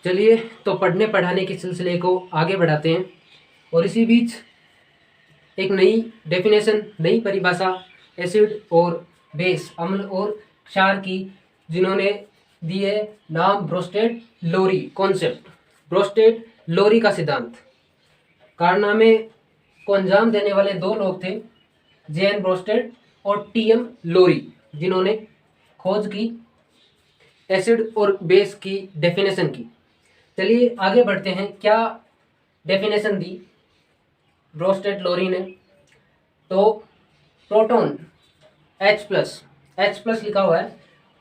चलिए तो पढ़ने पढ़ाने के सिलसिले को आगे बढ़ाते हैं और इसी बीच एक नई डेफिनेशन, नई परिभाषा एसिड और बेस, अम्ल और क्षार की जिन्होंने दी है नाम ब्रोस्टेड लोरी कॉन्सेप्ट, ब्रोस्टेड लोरी का सिद्धांत। कारनामे को अंजाम देने वाले दो लोग थे, जे.एन. ब्रोस्टेड और टी.एम. लोरी, जिन्होंने खोज की एसिड और बेस की डेफिनेशन की। चलिए आगे बढ़ते हैं। क्या डेफिनेशन दी ब्रोस्टेड लोरी ने? तो प्रोटॉन H+ लिखा हुआ है,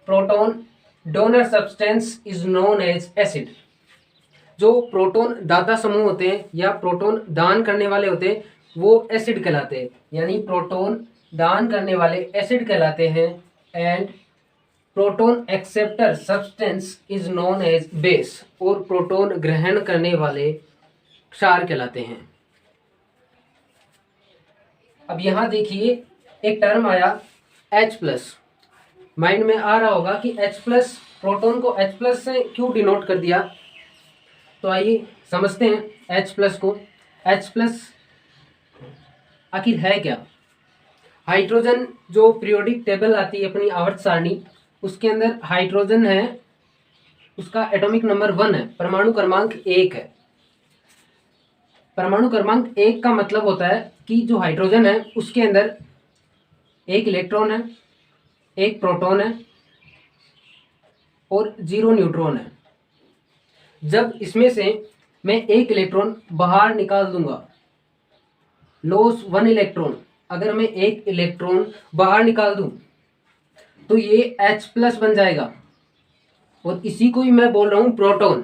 proton donor substance is known as acid. जो प्रोटॉन दाता समूह होते हैं या प्रोटॉन दान करने वाले होते हैं वो एसिड कहलाते हैं, यानी प्रोटॉन दान करने वाले एसिड कहलाते हैं। And proton acceptor substance is known as base, और प्रोटॉन ग्रहण करने वाले क्षार कहलाते हैं। अब यहाँ देखिए एक टर्म आया H+। माइंड में आ रहा होगा कि H+, प्रोटॉन को H+ से क्यों डिनोट कर दिया। तो आइए समझते हैं H+ को। H+ आखिर है क्या? हाइड्रोजन जो पीरियोडिक टेबल आती है अपनी आवर्त सारणी, उसके अंदर हाइड्रोजन है, उसका एटॉमिक नंबर 1 है, परमाणु क्रमांक 1 है। परमाणु क्रमांक 1 का मतलब होता है कि जो हाइड्रोजन है उसके अंदर एक इलेक्ट्रॉन है, एक प्रोटॉन है और 0 न्यूट्रॉन है। जब इसमें से मैं एक इलेक्ट्रॉन बाहर निकाल दूंगा, लॉस 1 इलेक्ट्रॉन, अगर मैं एक इलेक्ट्रॉन बाहर निकाल दूं तो ये H+ बन जाएगा, और इसी को ही मैं बोल रहा हूं प्रोटॉन।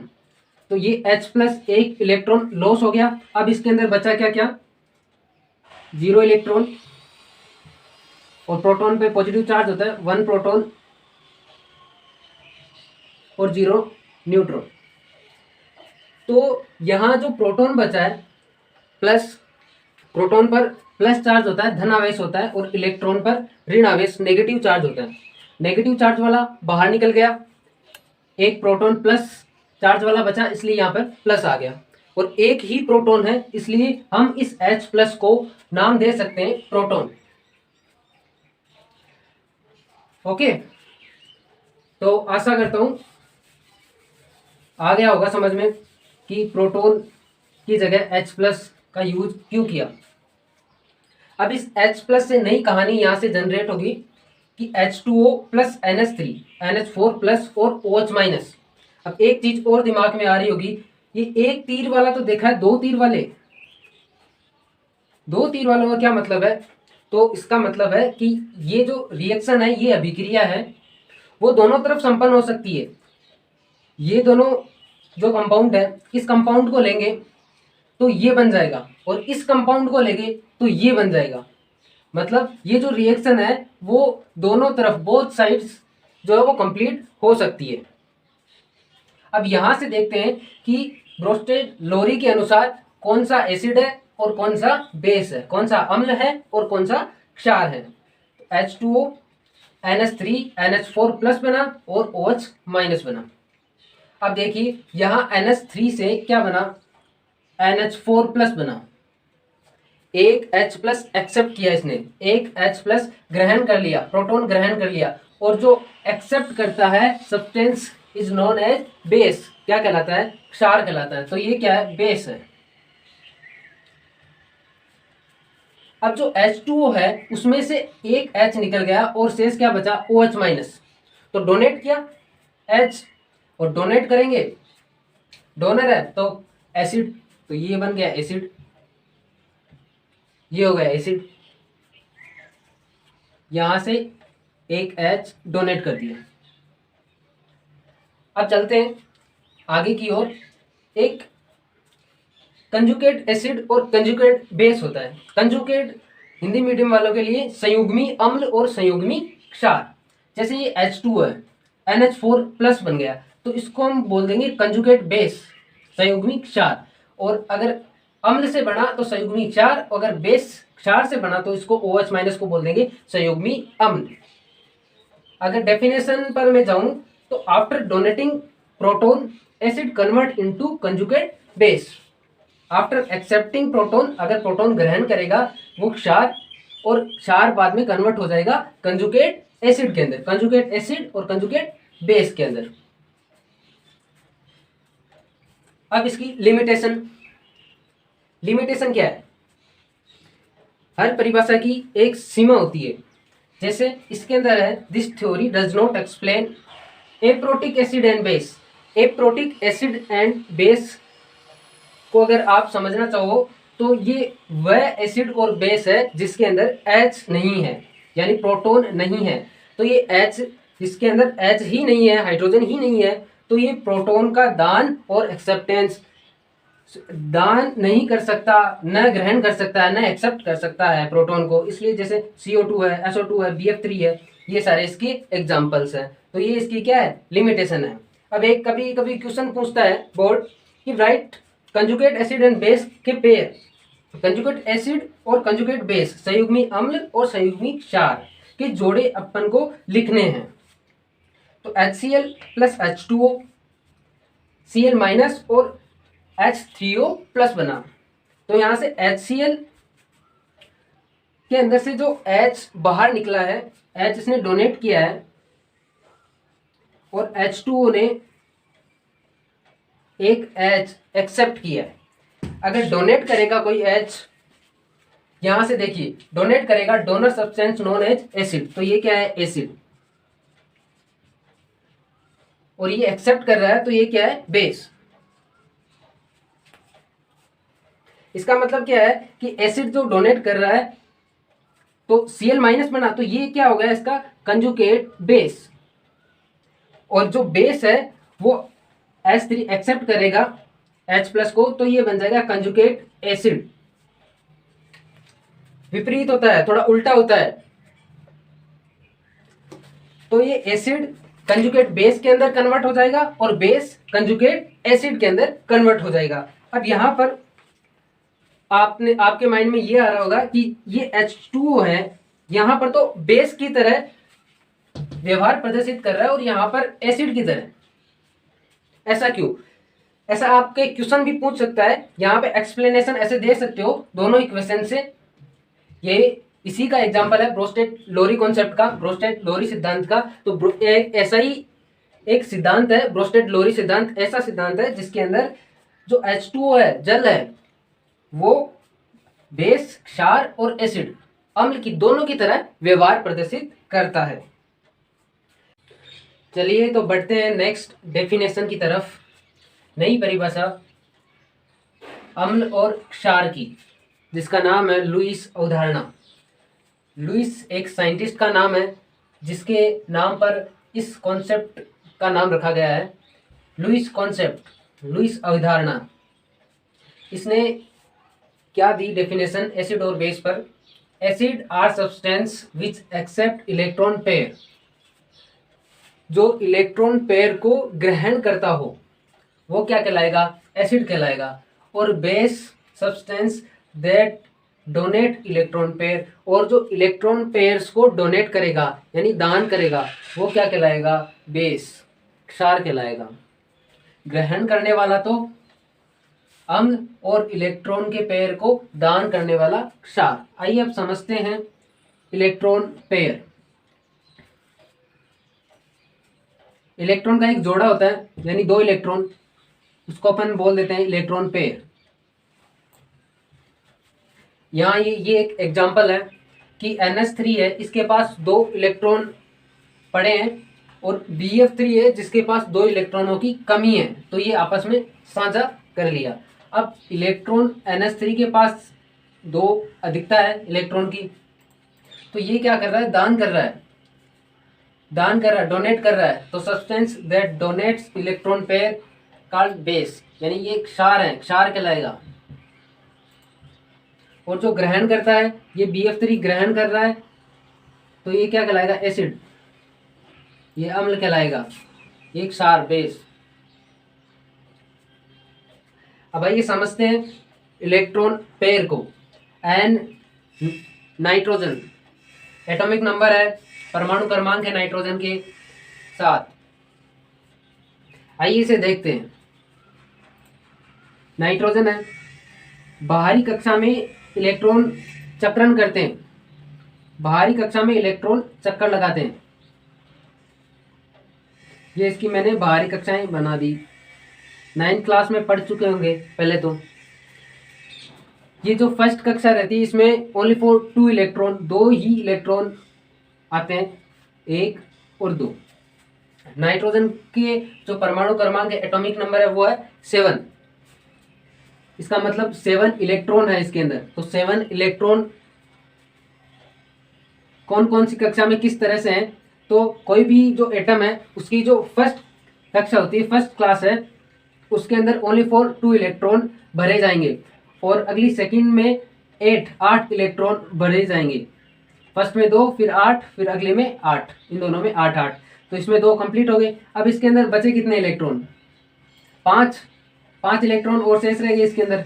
तो ये H+ एक इलेक्ट्रॉन लॉस हो गया। अब इसके अंदर बचा क्या क्या? 0 इलेक्ट्रॉन, और प्रोटॉन पे पॉजिटिव चार्ज होता है, 1 प्रोटॉन और 0 न्यूट्रॉन। तो यहाँ जो प्रोटॉन बचा है प्लस, प्रोटॉन पर प्लस चार्ज होता है, धन आवेश होता है, और इलेक्ट्रॉन पर ऋण आवेश नेगेटिव चार्ज होता है। नेगेटिव चार्ज वाला बाहर निकल गया, एक प्रोटॉन प्लस चार्ज वाला बचा, इसलिए यहाँ पर प्लस आ गया, और एक ही प्रोटॉन है इसलिए हम इस H+ को नाम दे सकते हैं प्रोटॉन। ओके, तो आशा करता हूं आ गया होगा समझ में कि प्रोटॉन की जगह H+ का यूज क्यों किया। अब इस H+ से नई कहानी यहां से जनरेट होगी कि H2O प्लस NH3, NH4+ और OH-। अब एक चीज और दिमाग में आ रही होगी, ये एक तीर वाला तो देखा है, दो तीर वाले, दो तीर वालों का क्या मतलब है? तो इसका मतलब है कि ये जो रिएक्शन है, ये अभिक्रिया है, वो दोनों तरफ संपन्न हो सकती है। ये दोनों जो कंपाउंड है, इस कंपाउंड को लेंगे तो ये बन जाएगा, और इस कंपाउंड को लेंगे तो ये बन जाएगा। मतलब ये जो रिएक्शन है वो दोनों तरफ, बोथ साइड्स जो है वो कंप्लीट हो सकती है। अब यहां से देखते हैं कि ब्रोस्टेड लोरी के अनुसार कौन सा एसिड है और कौन सा बेस है, कौन सा अम्ल है और कौन सा क्षार है। H2O, NH3, NH4+ बना और OH- बना। अब देखिए यहां NH3 से क्या बना? NH4+ बना। एक H+ एक्सेप्ट किया इसने, एक H+ ग्रहण कर लिया, प्रोटॉन ग्रहण कर लिया, और जो एक्सेप्ट करता है substance is known as base, क्या कहलाता है? क्षार कहलाता है। तो ये क्या है? बेस है। अब जो H2O है उसमें से एक H निकल गया और शेष क्या बचा? OH-। तो डोनेट किया H, और डोनेट करेंगे, डोनर है तो एसिड, तो ये बन गया एसिड, ये हो गया एसिड। यहां से एक H डोनेट कर दिया। अब चलते हैं आगे की ओर। एक कंजुगेट एसिड और कंजुगेट बेस होता है। कंजुगेट हिंदी मीडियम वालों के लिए संयुग्मी अम्ल और संयुग्मी क्षार। जैसे ये H2 है, NH4+ बन गया, तो इसको हम बोल देंगे कंजुगेट बेस, संयुग्मी क्षार। और अगर अम्ल से बना तो संयुग्मी क्षार, और अगर बेस क्षार से बना तो इसको OH- को बोल देंगे संयुग्मी अम्ल। अगर डेफिनेशन पर मैं जाऊं तो after donating proton acid convert into conjugate base after accepting proton. अगर प्रोटॉन ग्रहण करेगा वो क्षार, और क्षार बाद में कन्वर्ट हो जाएगा कंजुगेट एसिड के अंदर, कंजुगेट एसिड और कंजुगेट बेस के अंदर। अब इसकी लिमिटेशन, लिमिटेशन क्या है? हर परिभाषा की एक सीमा होती है। जैसे इसके अंदर है, this theory does not explain aprotic acid and base. Aprotic acid and base को अगर आप समझना चाहो तो ये वह एसिड और बेस है जिसके अंदर H नहीं है, यानी प्रोटॉन नहीं है। तो ये H, जिसके अंदर H ही नहीं है, हाइड्रोजन ही नहीं है, तो ये प्रोटॉन का दान और एक्सेप्टेंस, दान नहीं कर सकता, न ग्रहण कर सकता है, न एक्सेप्ट कर सकता है प्रोटॉन को। इसलिए जैसे CO2 है, SO2 है, BF3 है, ये सारे इसके एग्जाम्पल्स हैं। तो ये इसकी क्या है? लिमिटेशन है। अब एक कभी कभी क्वेश्चन पूछता है बोर्ड कि right conjugate acid and base के पेयर, कंजुगेट एसिड और कंजुगेट बेस, संयुग्मी अम्ल और संयुग्मी क्षार के जोड़े अपन को लिखने हैं। तो HCl plus H2O, Cl minus और H3O प्लस बना। तो यहां से HCl के अंदर से जो H बाहर निकला है, H इसने डोनेट किया है, और H2O ने एक H एक्सेप्ट किया है। अगर डोनेट करेगा कोई H, यहां से देखिए डोनेट करेगा donor substance known as acid, तो ये क्या है? एसिड। और ये एक्सेप्ट कर रहा है तो ये क्या है? बेस। इसका मतलब क्या है कि एसिड जो डोनेट कर रहा है तो Cl माइनस बना, तो ये क्या हो गया? इसका कंजुगेट बेस। और जो बेस है वो H3 एक्सेप्ट करेगा H प्लस को, तो ये बन जाएगा कंजुगेट एसिड। विपरीत होता है, थोड़ा उल्टा होता है। तो ये एसिड कंजुगेट बेस के अंदर कन्वर्ट हो जाएगा और बेस कंजुगेट एसिड के अंदर कन्वर्ट हो जाएगा। अब यहां पर आपके माइंड में ये आ रहा होगा कि ये H2O है, यहां पर तो बेस की तरह व्यवहार प्रदर्शित कर रहा है और यहां पर एसिड की तरह, ऐसा क्यों? ऐसा आपके क्वेश्चन भी पूछ सकता है। यहां पे एक्सप्लेनेशन ऐसे दे सकते हो दोनों इक्वेशन से। ये इसी का एग्जांपल है ब्रोस्टेड लोरी कॉन्सेप्ट का, ब्रोस्टेड लोरी सिद्धांत का। तो ऐसा ही एक सिद्धांत है ब्रोस्टेड लोरी सिद्धांत। ऐसा सिद्धांत है जिसके अंदर जो H2O है, जल है, वो बेस, क्षार और एसिड, अम्ल की दोनों की तरह व्यवहार प्रदर्शित करता है। चलिए तो बढ़ते हैं नेक्स्ट डेफिनेशन की तरफ। नई परिभाषा अम्ल और क्षार की, जिसका नाम है लुईस अवधारणा। लुईस एक साइंटिस्ट का नाम है जिसके नाम पर इस कॉन्सेप्ट का नाम रखा गया है, लुईस कॉन्सेप्ट, लुईस अवधारणा। इसने क्या दी डेफिनेशन एसिड और बेस पर? Acid are substance which accept electron pair, जो इलेक्ट्रॉन पेयर को ग्रहण करता हो वो क्या कहलाएगा? एसिड कहलाएगा। और base substance that donate electron pair, और जो इलेक्ट्रॉन पेयर्स को डोनेट करेगा यानी दान करेगा वो क्या कहलाएगा? बेस, क्षार कहलाएगा। ग्रहण करने वाला तो अम्ल और इलेक्ट्रॉन के पेयर को दान करने वाला क्षार। आइए अब समझते हैं इलेक्ट्रॉन पेयर। इलेक्ट्रॉन का एक जोड़ा होता है, यानी दो इलेक्ट्रॉन, उसको अपन बोल देते हैं इलेक्ट्रॉन पेयर। यहाँ ये एक एग्जांपल है कि NH3 है, इसके पास दो इलेक्ट्रॉन पड़े हैं, और BF3 है जिसके पास दो इलेक्ट्रॉनों की कमी है, तो ये आपस में साझा कर लिया। अब इलेक्ट्रॉन NH3 के पास दो अधिकता है इलेक्ट्रॉन की, तो ये क्या कर रहा है? दान कर रहा है, दान कर रहा है, डोनेट कर रहा है। तो substance that donates electron pair called base, यानी ये क्षार है, क्षार कहलाएगा। और जो ग्रहण करता है, ये BF3 ग्रहण कर रहा है, तो ये क्या कहलाएगा? एसिड, ये अम्ल कहलाएगा, ये क्षार, बेस। अब आइए समझते हैं इलेक्ट्रॉन पेयर को। N नाइट्रोजन एटॉमिक नंबर है, परमाणु क्रमांक है नाइट्रोजन के साथ। आइए इसे देखते हैं। नाइट्रोजन है, बाहरी कक्षा में इलेक्ट्रॉन चक्रण करते हैं, बाहरी कक्षा में इलेक्ट्रॉन चक्कर लगाते हैं। ये इसकी मैंने बाहरी कक्षाएं बना दी, 9th क्लास में पढ़ चुके होंगे पहले तो। ये जो फर्स्ट कक्षा रहती है इसमें only for 2 electron, 2 he electron आते हैं, 1 और 2। नाइट्रोजन के जो परमाणु क्रमांक एटॉमिक नंबर है वो है 7। इसका मतलब 7 इलेक्ट्रॉन है इसके अंदर। तो 7 इलेक्ट्रॉन कौन कौन सी कक्षा में किस तरह से हैं, तो कोई भी जो एटम है उसकी जो फर्स्ट कक्षा होती है, फर्स्ट क्लास है, उसके अंदर ओनली फॉर 2 इलेक्ट्रॉन भरे जाएंगे और अगली सेकंड में 8 इलेक्ट्रॉन भरे जाएंगे। फर्स्ट में 2, फिर 8, फिर अगले में 8, इन दोनों में 8। तो इसमें 2 कंप्लीट हो गए। अब इसके अंदर बचे कितने इलेक्ट्रॉन? 5 इलेक्ट्रॉन और शेष रह गए इसके अंदर।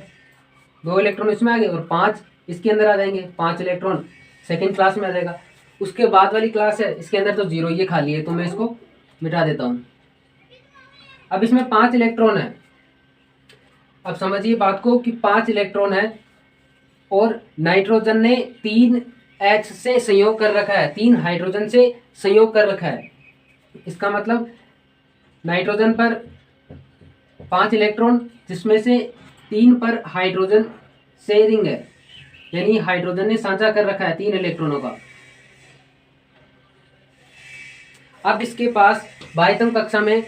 2 इलेक्ट्रॉन इसमें आ गए और 5 इसके अंदर आ जाएंगे। 5 इलेक्ट्रॉन सेकेंड क्लास में आ जाएगा। उसके बाद वाली क्लास है इसके अंदर तो 0, ये खाली है, तो मैं इसको मिटा देता हूँ। अब इसमें 5 इलेक्ट्रॉन है। अब समझिए बात को कि 5 इलेक्ट्रॉन है और नाइट्रोजन ने 3 H से संयोग कर रखा है, 3 हाइड्रोजन से संयोग कर रखा है। इसका मतलब नाइट्रोजन पर 5 इलेक्ट्रॉन, जिसमें से 3 पर हाइड्रोजन शेयरिंग है, यानी हाइड्रोजन ने साझा कर रखा है 3 इलेक्ट्रॉनों का। अब इसके पास बाह्यतम कक्षा में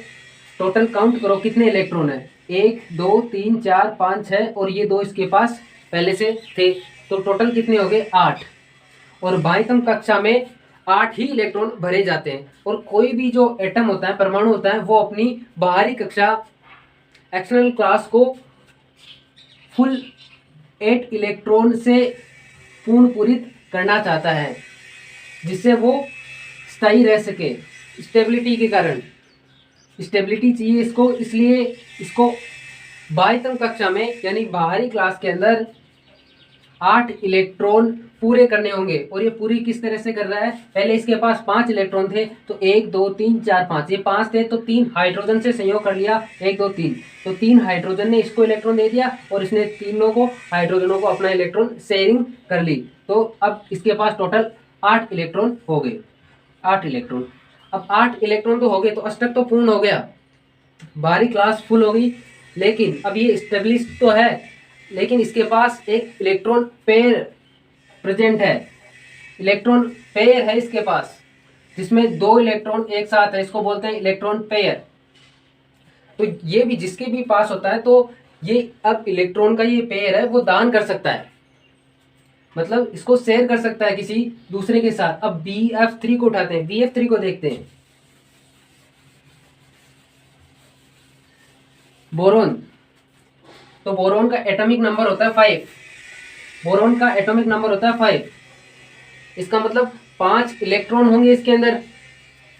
टोटल काउंट करो कितने इलेक्ट्रॉन है। 1 2 3 4 5 6 और ये 2 इसके पास पहले से थे, तो टोटल कितने हो गए? 8। और बाह्यतम कक्षा में 8 ही इलेक्ट्रॉन भरे जाते हैं। और कोई भी जो एटम होता है, परमाणु होता है, वो अपनी बाहरी कक्षा एक्सटर्नल क्लास को फुल 8 इलेक्ट्रॉन से पूर्ण पूरित करना चाहता है, जिससे वो स्थायी रह सके। स्टेबिलिटी के कारण स्टेबिलिटी चाहिए इसको, इसलिए इसको बाह्यतम कक्षा में यानी बाहरी क्लास के अंदर 8 इलेक्ट्रॉन पूरे करने होंगे। और ये पूरी किस तरह से कर रहा है? पहले इसके पास 5 इलेक्ट्रॉन थे, तो 1 2 3 4 5, ये 5 थे, तो 3 हाइड्रोजन से संयोग कर लिया, 1 2 3, तो 3 हाइड्रोजन ने इसको इलेक्ट्रॉन दे दिया और इसने तीनों को हाइड्रोजनों को अपना इलेक्ट्रॉन शेयरिंग कर ली। तो अब इसके पास टोटल 8 इलेक्ट्रॉन हो गए। 8 इलेक्ट्रॉन, अब 8 इलेक्ट्रॉन तो हो गए, तो अष्टक तो पूर्ण हो गया, बाहरी क्लास फुल हो गई। लेकिन अब ये स्टेबलिस्ट तो है, लेकिन इसके पास एक इलेक्ट्रॉन पेयर प्रेजेंट है। इलेक्ट्रॉन पेयर है इसके पास, जिसमें 2 इलेक्ट्रॉन एक साथ है, इसको बोलते हैं इलेक्ट्रॉन पेयर। तो ये भी जिसके भी पास होता है, तो ये अब इलेक्ट्रॉन का ये पेयर है, वो दान कर सकता है, मतलब इसको शेयर कर सकता है किसी दूसरे के साथ। अब BF3 को उठाते हैं, BF3 को देखते हैं। बोरोन, तो बोरोन का एटॉमिक नंबर होता है 5। बोरोन का एटॉमिक नंबर होता है 5। इसका मतलब 5 इलेक्ट्रॉन होंगे इसके अंदर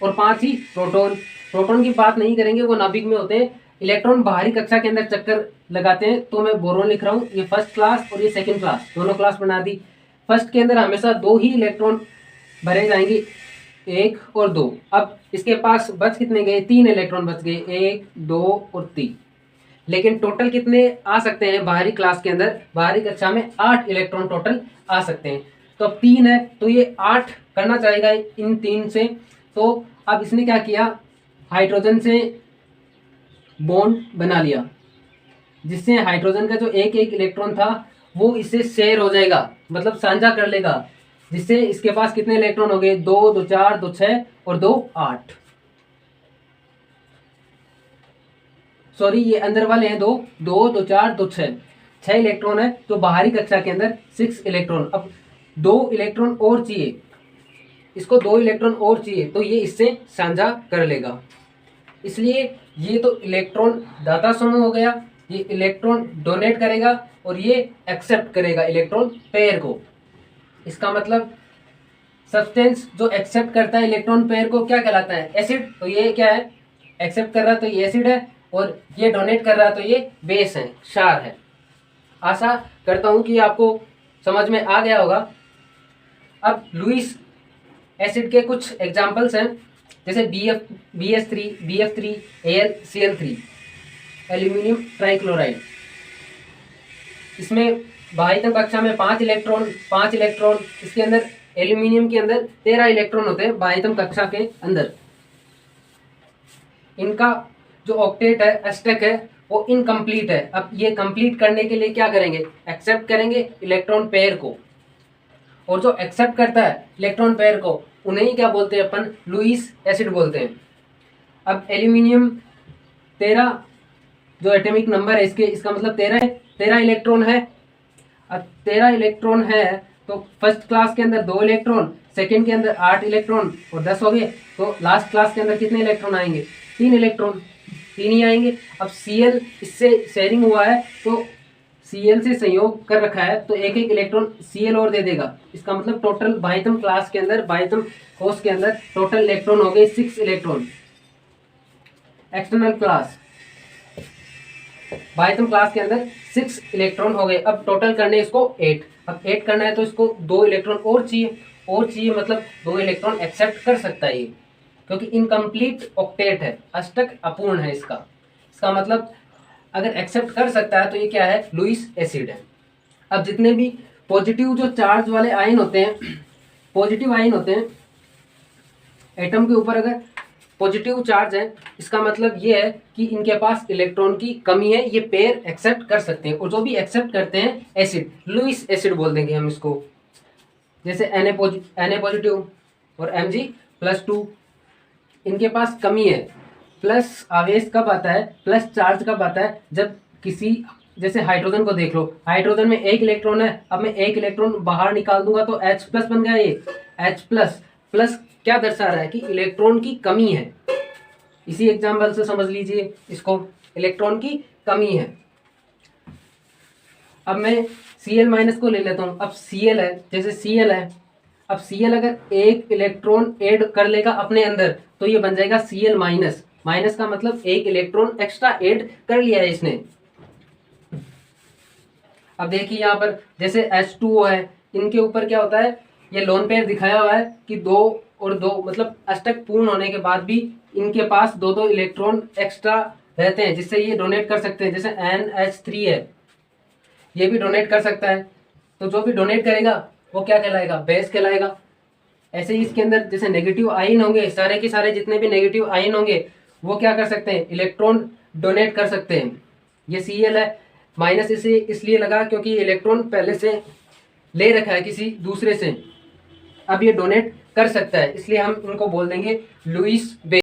और 5 ही प्रोटॉन। प्रोटॉन की बात नहीं करेंगे, वो नाभिक में होते हैं। इलेक्ट्रॉन बाहरी कक्षा के अंदर चक्कर लगाते हैं, तो मैं बोरोन लिख रहा हूँ। ये फर्स्ट क्लास और ये सेकंड क्लास, दोनों क्लास बना दी। फर्स्ट के अंदर हमेशा 2 ही इलेक्ट्रॉन भरे जाएंगे, 1 और 2। अब इसके पास बच कितने गए? 3 इलेक्ट्रॉन बच गए, 1 2 और 3। लेकिन टोटल कितने आ सकते हैं बाहरी क्लास के अंदर? बाहरी कक्षा में 8 इलेक्ट्रॉन टोटल आ सकते हैं। तो अब 3 है, तो ये 8 करना चाहेगा इन 3 से। तो अब इसने क्या किया? हाइड्रोजन से बॉन्ड बना लिया, जिससे हाइड्रोजन का जो एक इलेक्ट्रॉन था वो इससे शेयर हो जाएगा, मतलब साझा कर लेगा, जिससे इसके पास कितने इलेक्ट्रॉन हो गए? 2 2 4 2 6 और 2 8। सॉरी, ये अंदर वाले हैं 2 2 2 4 2 6 इलेक्ट्रॉन है। तो बाहरी कक्षा के अंदर 6 इलेक्ट्रॉन। अब 2 इलेक्ट्रॉन और चाहिए, इसको 2 इलेक्ट्रॉन और चाहिए, तो ये इससे साझा कर लेगा। इसलिए ये तो इलेक्ट्रॉन दाता समूह हो गया, ये इलेक्ट्रॉन डोनेट करेगा और ये एक्सेप्ट करेगा इलेक्ट्रॉन पेयर को। इसका मतलब सब्सटेंस जो एक्सेप्ट करता है इलेक्ट्रॉन पेयर को क्या कहलाता है? एसिड। तो ये क्या है? एक्सेप्ट कर रहा है तो ये एसिड है, और ये डोनेट कर रहा है तो ये बेस है, क्षार है। आशा करता हूं कि आपको समझ में आ गया होगा। अब लुईस एसिड के कुछ एग्जाम्पल्स हैं, जैसे BS3 BF3 AlCl3, aluminium trichloride. इसमें बाह्यतम कक्षा में 5 इलेक्ट्रॉन, इसके अंदर एल्यूमिनियम के अंदर 13 इलेक्ट्रॉन होते हैं बाह्यतम कक्षा के अंदर। इनका जो ऑक्टेट है, अष्टक है, वो इनकम्प्लीट है। अब ये कंप्लीट करने के लिए क्या करेंगे, एक्सेप्ट करेंगे इलेक्ट्रॉन पेयर को, और जो एक्सेप्ट करता है इलेक्ट्रॉन पेयर को उन्हें ही क्या बोलते हैं अपन, लुईस एसिड बोलते हैं। अब एल्यूमिनियम 13 जो एटॉमिक नंबर है इसके, इसका मतलब 13 इलेक्ट्रॉन है। अब 13 इलेक्ट्रॉन है तो फर्स्ट क्लास के अंदर 2 इलेक्ट्रॉन, सेकंड के अंदर 8 इलेक्ट्रॉन और 10 हो गए, तो लास्ट क्लास के अंदर कितने इलेक्ट्रॉन आएंगे, 3 इलेक्ट्रॉन, 3 ही आएंगे। अब Cl इससे शेयरिंग हुआ है तो Cl से संयोग कर रखा है तो एक इलेक्ट्रॉन Cl और दे देगा। इसका मतलब टोटल बाह्यतम क्लास के अंदर, बाह्यतम कोष के अंदर टोटल इलेक्ट्रॉन हो गए 6 इलेक्ट्रॉन। एक्सटर्नल क्लास, बाह्यतम क्लास के अंदर 6 इलेक्ट्रॉन हो गए। अब टोटल करने इसको 8, अब 8 करना है तो इसको 2 इलेक्ट्रॉन और चाहिए, मतलब 2 इलेक्ट्रॉन एक्सेप्ट कर सकता है ये, क्योंकि इनकम्प्लीट ऑक्टेट है, अष्टक अपूर्ण है इसका मतलब अगर एक्सेप्ट कर सकता है तो ये क्या है, लुईस एसिड है। अब जितने भी पॉजिटिव जो चार्ज वाले आयन होते हैं, पॉजिटिव आयन होते हैं एटम के ऊपर, अगर पॉजिटिव चार्ज है इसका मतलब ये है कि इनके पास इलेक्ट्रॉन की कमी है, ये पेयर एक्सेप्ट कर सकते हैं, और जो भी एक्सेप्ट करते हैं एसिड, लुईस एसिड बोल देंगे हम इसको। जैसे Na पॉजिटिव और Mg+2, इनके पास कमी है। प्लस आवेश कब आता है, प्लस चार्ज कब आता है, जब किसी, जैसे हाइड्रोजन को देख लो, हाइड्रोजन में 1 इलेक्ट्रॉन है, अब मैं 1 इलेक्ट्रॉन बाहर निकाल दूंगा तो H+ बन गया ये, H+, क्या दर्शा रहा है कि इलेक्ट्रॉन की कमी है। इसी एग्जाम्पल से समझ लीजिए इसको, इलेक्ट्रॉन की कमी है। अब मैं Cl- को ले लेता हूँ। अब Cl है, जैसे Cl है, अब Cl अगर 1 इलेक्ट्रॉन ऐड कर लेगा अपने अंदर तो ये बन जाएगा Cl-, माइनस का मतलब 1 इलेक्ट्रॉन एक्स्ट्रा ऐड कर लिया है इसने। अब देखिए यहाँ पर जैसे H2O है, इनके ऊपर क्या होता है, ये लोन पेयर दिखाया हुआ है कि 2 और 2 मतलब अष्टक पूर्ण होने के बाद भी इनके पास 2 इलेक्ट्रॉन एक्स्ट्रा रहते हैं, जिससे ये डोनेट कर सकते हैं। जैसे NH3 है, ये भी डोनेट कर सकता है, तो जो भी डोनेट करेगा वो क्या कहलाएगा, बेस कहलाएगा। ऐसे ही इसके अंदर जैसे नेगेटिव आयन होंगे, सारे के सारे जितने भी नेगेटिव आयन होंगे वो क्या कर सकते हैं, इलेक्ट्रॉन डोनेट कर सकते हैं। ये Cl है, माइनस इसे इसलिए लगा क्योंकि इलेक्ट्रॉन पहले से ले रखा है किसी दूसरे से, अब ये डोनेट कर सकता है, इसलिए हम इनको बोल देंगे लुईस बेस।